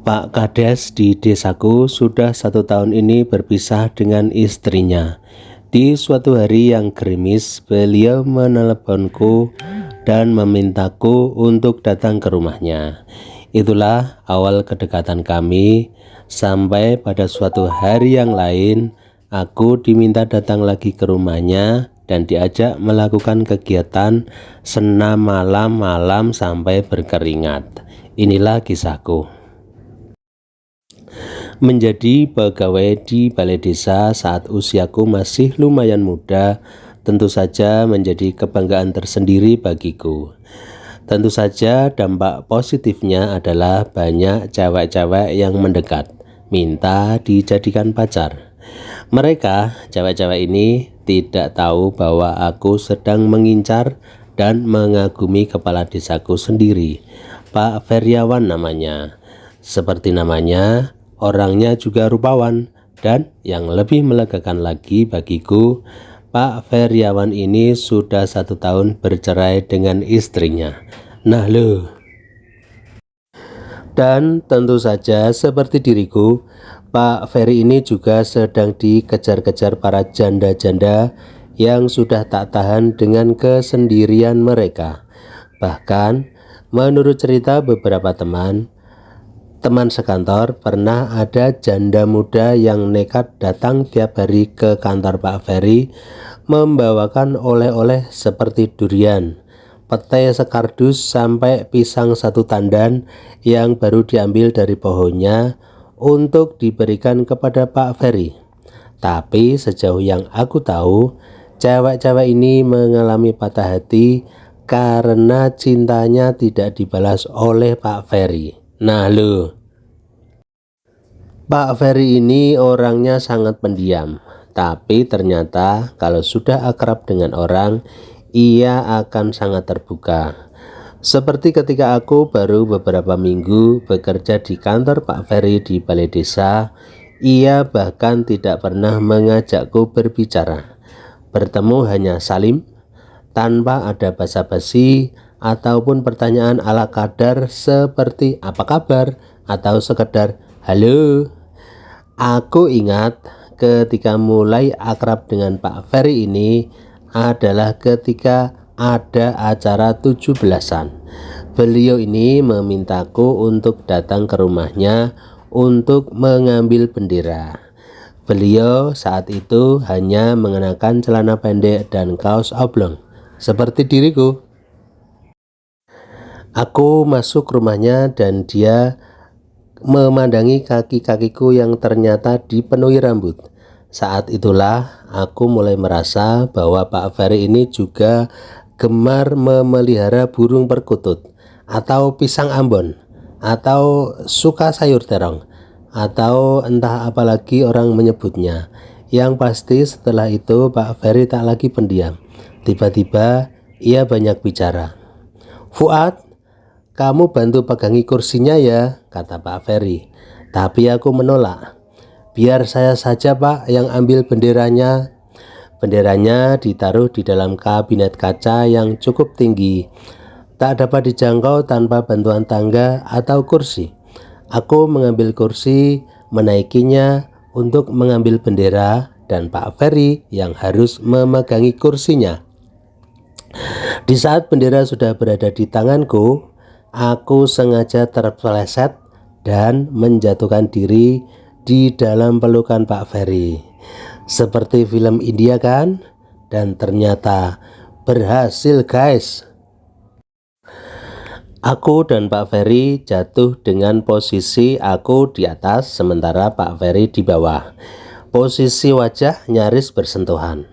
Pak Kades di desaku sudah 1 tahun ini berpisah dengan istrinya. Di suatu hari yang gerimis, beliau meneleponku dan memintaku untuk datang ke rumahnya. Itulah awal kedekatan kami, sampai pada suatu hari yang lain, aku diminta datang lagi ke rumahnya dan diajak melakukan kegiatan senam malam-malam sampai berkeringat. Inilah kisahku. Menjadi pegawai di balai desa saat usiaku masih lumayan muda tentu saja menjadi kebanggaan tersendiri bagiku. Tentu saja dampak positifnya adalah banyak cewek-cewek yang mendekat, minta dijadikan pacar. Mereka, cewek-cewek ini, tidak tahu bahwa aku sedang mengincar dan mengagumi kepala desaku sendiri, Pak Feriawan namanya. Seperti namanya, orangnya juga rupawan, dan yang lebih melegakan lagi bagiku, Pak Feriawan ini sudah 1 tahun bercerai dengan istrinya. Nah loh. Dan tentu saja seperti diriku, Pak Ferry ini juga sedang dikejar-kejar para janda-janda yang sudah tak tahan dengan kesendirian mereka. Bahkan menurut cerita beberapa teman sekantor, pernah ada janda muda yang nekat datang tiap hari ke kantor Pak Ferry membawakan oleh-oleh seperti durian, petai sekardus, sampai pisang 1 tandan yang baru diambil dari pohonnya untuk diberikan kepada Pak Ferry. Tapi sejauh yang aku tahu, cewek-cewek ini mengalami patah hati karena cintanya tidak dibalas oleh Pak Ferry. Nah loh, Pak Ferry ini orangnya sangat pendiam, tapi ternyata kalau sudah akrab dengan orang, ia akan sangat terbuka. Seperti ketika aku baru beberapa minggu bekerja di kantor Pak Ferry di balai desa, ia bahkan tidak pernah mengajakku berbicara. Bertemu hanya salim, tanpa ada basa-basi ataupun pertanyaan ala kadar seperti apa kabar atau sekedar halo. Aku ingat ketika mulai akrab dengan Pak Ferry ini adalah ketika ada acara 17-an. Beliau ini memintaku untuk datang ke rumahnya untuk mengambil bendera. Beliau saat itu hanya mengenakan celana pendek dan kaos oblong seperti diriku. Aku masuk rumahnya dan dia memandangi kaki-kakiku yang ternyata dipenuhi rambut. Saat itulah aku mulai merasa bahwa Pak Ferry ini juga gemar memelihara burung perkutut atau pisang Ambon, atau suka sayur terong, atau entah apalagi orang menyebutnya. Yang pasti setelah itu Pak Ferry tak lagi pendiam. Tiba-tiba ia banyak bicara. Fuad, kamu bantu pegangi kursinya ya, kata Pak Ferry. Tapi aku menolak. Biar saya saja Pak yang ambil benderanya. Benderanya ditaruh di dalam kabinet kaca yang cukup tinggi, tak dapat dijangkau tanpa bantuan tangga atau kursi. Aku mengambil kursi, menaikinya untuk mengambil bendera, dan Pak Ferry yang harus memegangi kursinya. Di saat bendera sudah berada di tanganku, aku sengaja terpeleset dan menjatuhkan diri di dalam pelukan Pak Ferry. Seperti film India kan? Dan ternyata berhasil guys. Aku dan Pak Ferry jatuh dengan posisi aku di atas sementara Pak Ferry di bawah. Posisi wajah nyaris bersentuhan.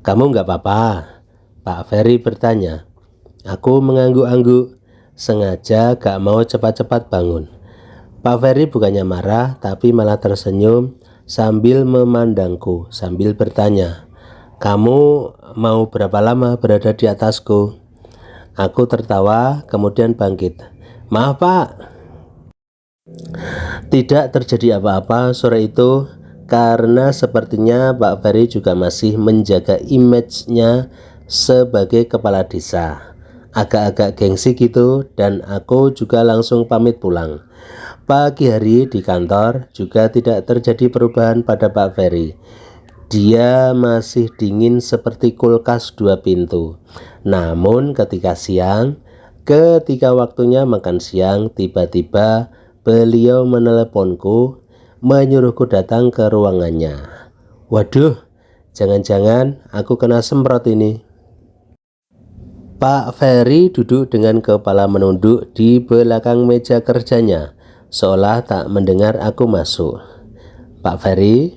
Kamu nggak apa-apa? Pak Ferry bertanya. Aku mengangguk-angguk, sengaja gak mau cepat-cepat bangun. Pak Ferry bukannya marah, tapi malah tersenyum sambil memandangku, sambil bertanya, kamu mau berapa lama berada di atasku? Aku tertawa, kemudian bangkit. Maaf Pak. Tidak terjadi apa-apa sore itu, karena sepertinya Pak Ferry juga masih menjaga image-nya sebagai kepala desa. agak-agak gengsi gitu, dan aku juga langsung pamit pulang. Pagi hari di kantor juga tidak terjadi perubahan pada Pak Ferry. Dia masih dingin seperti kulkas 2 pintu. Namun ketika waktunya makan siang, tiba-tiba beliau meneleponku, menyuruhku datang ke ruangannya. Waduh, jangan-jangan aku kena semprot ini. Pak Ferry duduk dengan kepala menunduk di belakang meja kerjanya, seolah tak mendengar aku masuk. Pak Ferry,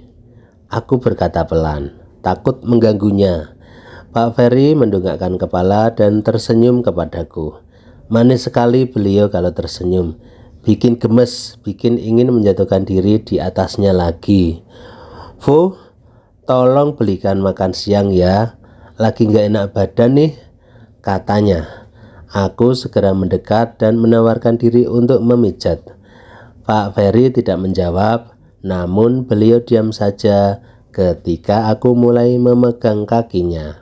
aku berkata pelan, takut mengganggunya. Pak Ferry mendongakkan kepala dan tersenyum kepadaku. Manis sekali beliau kalau tersenyum. Bikin gemes, bikin ingin menjatuhkan diri di atasnya lagi. Fu, tolong belikan makan siang ya. Lagi gak enak badan nih, katanya. Aku segera mendekat dan menawarkan diri untuk memijat. Pak Ferry tidak menjawab, namun beliau diam saja ketika aku mulai memegang kakinya.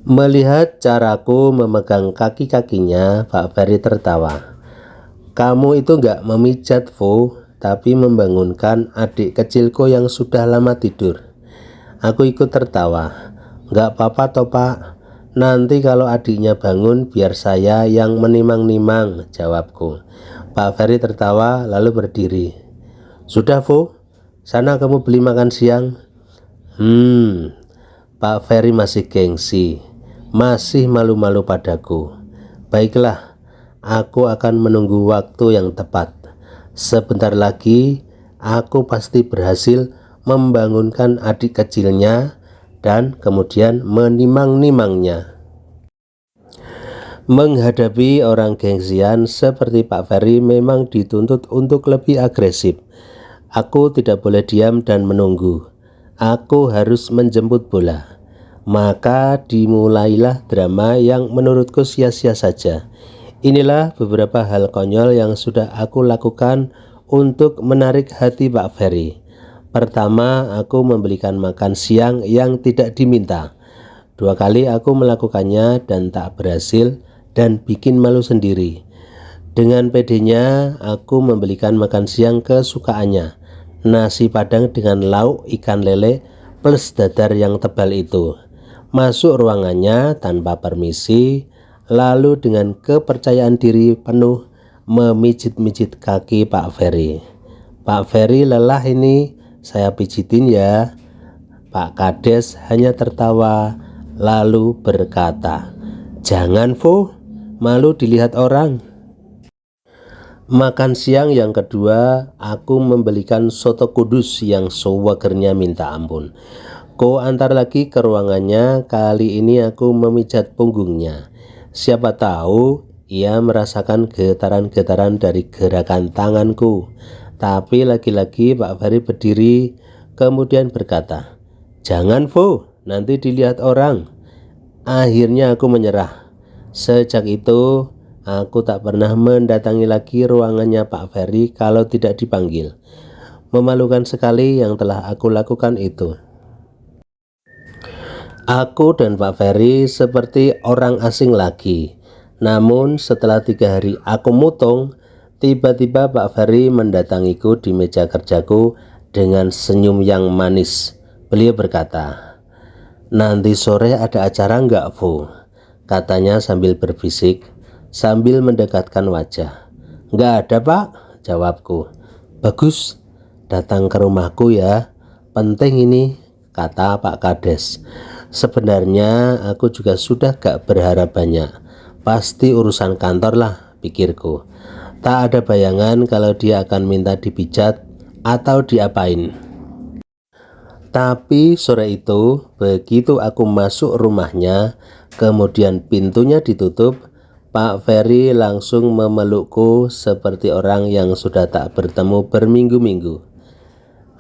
Melihat caraku memegang kaki-kakinya, Pak Ferry tertawa. Kamu itu gak memijat, Fu, tapi membangunkan adik kecilku yang sudah lama tidur. Aku ikut tertawa. Gak apa-apa toh, Pak. Nanti kalau adiknya bangun biar saya yang menimang-nimang, jawabku. Pak Ferry tertawa lalu berdiri. Sudah, Fu, sana kamu beli makan siang. Pak Ferry masih gengsi, masih malu-malu padaku. Baiklah, aku akan menunggu waktu yang tepat. Sebentar lagi aku pasti berhasil membangunkan adik kecilnya dan kemudian menimang-nimangnya. Menghadapi orang gengsian seperti Pak Ferry memang dituntut untuk lebih agresif. Aku tidak boleh diam dan menunggu. Aku harus menjemput bola. Maka dimulailah drama yang menurutku sia-sia saja. Inilah beberapa hal konyol yang sudah aku lakukan untuk menarik hati Pak Ferry. Pertama, aku membelikan makan siang yang tidak diminta. 2 kali aku melakukannya dan tak berhasil dan bikin malu sendiri. Dengan pedenya, aku membelikan makan siang kesukaannya. Nasi padang dengan lauk ikan lele plus dadar yang tebal itu. Masuk ruangannya tanpa permisi, lalu dengan kepercayaan diri penuh memijit-mijit kaki Pak Ferry. Pak Ferry lelah ini, saya pijitin ya. Pak Kades hanya tertawa lalu berkata, jangan Fu, malu dilihat orang. Makan siang yang kedua, aku membelikan soto kudus yang sewagernya minta ampun. Ku antar lagi ke ruangannya, kali ini aku memijat punggungnya. Siapa tahu ia merasakan getaran-getaran dari gerakan tanganku. Tapi lagi-lagi Pak Ferry berdiri, kemudian berkata, jangan Fu, nanti dilihat orang. Akhirnya aku menyerah. Sejak itu aku tak pernah mendatangi lagi ruangannya Pak Ferry kalau tidak dipanggil. Memalukan sekali yang telah aku lakukan itu. Aku dan Pak Ferry seperti orang asing lagi. Namun setelah 3 hari aku mutung, tiba-tiba Pak Ferry mendatangiku di meja kerjaku dengan senyum yang manis. Beliau berkata, nanti sore ada acara enggak, Fu? Katanya sambil berbisik, sambil mendekatkan wajah. Enggak ada, Pak, jawabku. Bagus, datang ke rumahku ya. Penting ini, kata Pak Kades. Sebenarnya aku juga sudah gak berharap banyak. Pasti urusan kantor lah, pikirku. Tak ada bayangan kalau dia akan minta dipijat atau diapain. Tapi sore itu, begitu aku masuk rumahnya, kemudian pintunya ditutup, Pak Ferry langsung memelukku seperti orang yang sudah tak bertemu berminggu-minggu.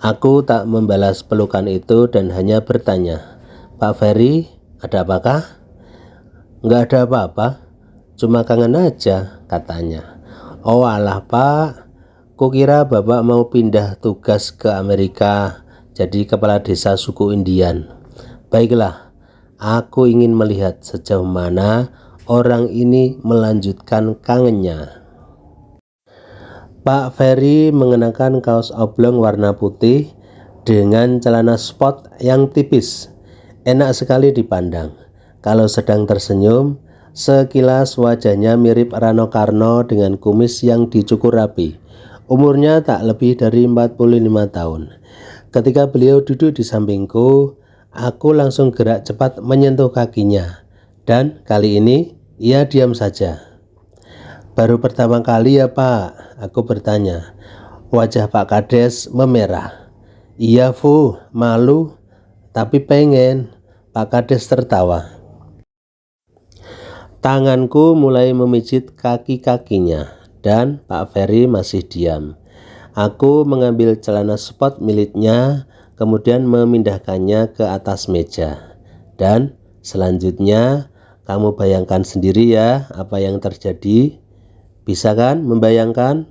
Aku tak membalas pelukan itu dan hanya bertanya, Pak Ferry, ada apakah? Nggak ada apa-apa, cuma kangen aja, katanya. Oh alah Pak, kukira Bapak mau pindah tugas ke Amerika jadi kepala desa suku Indian. Baiklah, Aku ingin melihat sejauh mana orang ini melanjutkan kangennya. Pak Ferry mengenakan kaos oblong warna putih dengan celana sport yang tipis. Enak sekali dipandang. Kalau sedang tersenyum, sekilas wajahnya mirip Rano Karno dengan kumis yang dicukur rapi. Umurnya tak lebih dari 45 tahun. Ketika beliau duduk di sampingku, aku langsung gerak cepat menyentuh kakinya. Dan kali ini ia diam saja. "Baru pertama kali ya Pak?" aku bertanya. Wajah Pak Kades memerah. "Iya Fu, malu, tapi pengen." Pak Kades tertawa. Tanganku mulai memijit kaki-kakinya dan Pak Ferry masih diam. Aku mengambil celana sport miliknya, kemudian memindahkannya ke atas meja. Dan selanjutnya kamu bayangkan sendiri ya apa yang terjadi. Bisa kan membayangkan?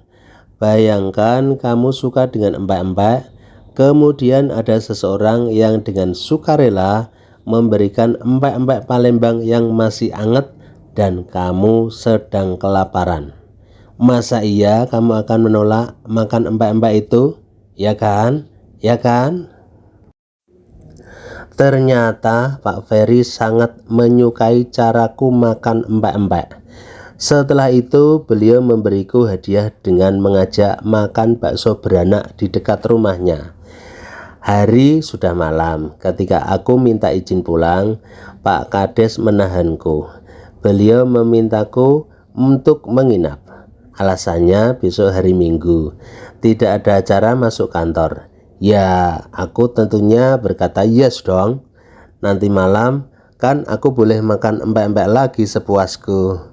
Bayangkan kamu suka dengan empek-empek, kemudian ada seseorang yang dengan sukarela memberikan empek-empek Palembang yang masih anget dan kamu sedang kelaparan. Masa iya kamu akan menolak makan empek-empek itu? Ya kan? Ya kan? Ternyata Pak Ferry sangat menyukai caraku makan empek-empek. Setelah itu beliau memberiku hadiah dengan mengajak makan bakso beranak di dekat rumahnya. Hari sudah malam. Ketika aku minta izin pulang, Pak Kades menahanku. Beliau memintaku untuk menginap. Alasannya besok hari Minggu, tidak ada acara masuk kantor. Ya, aku tentunya berkata yes dong. Nanti malam kan aku boleh makan empek-empek lagi sepuasku.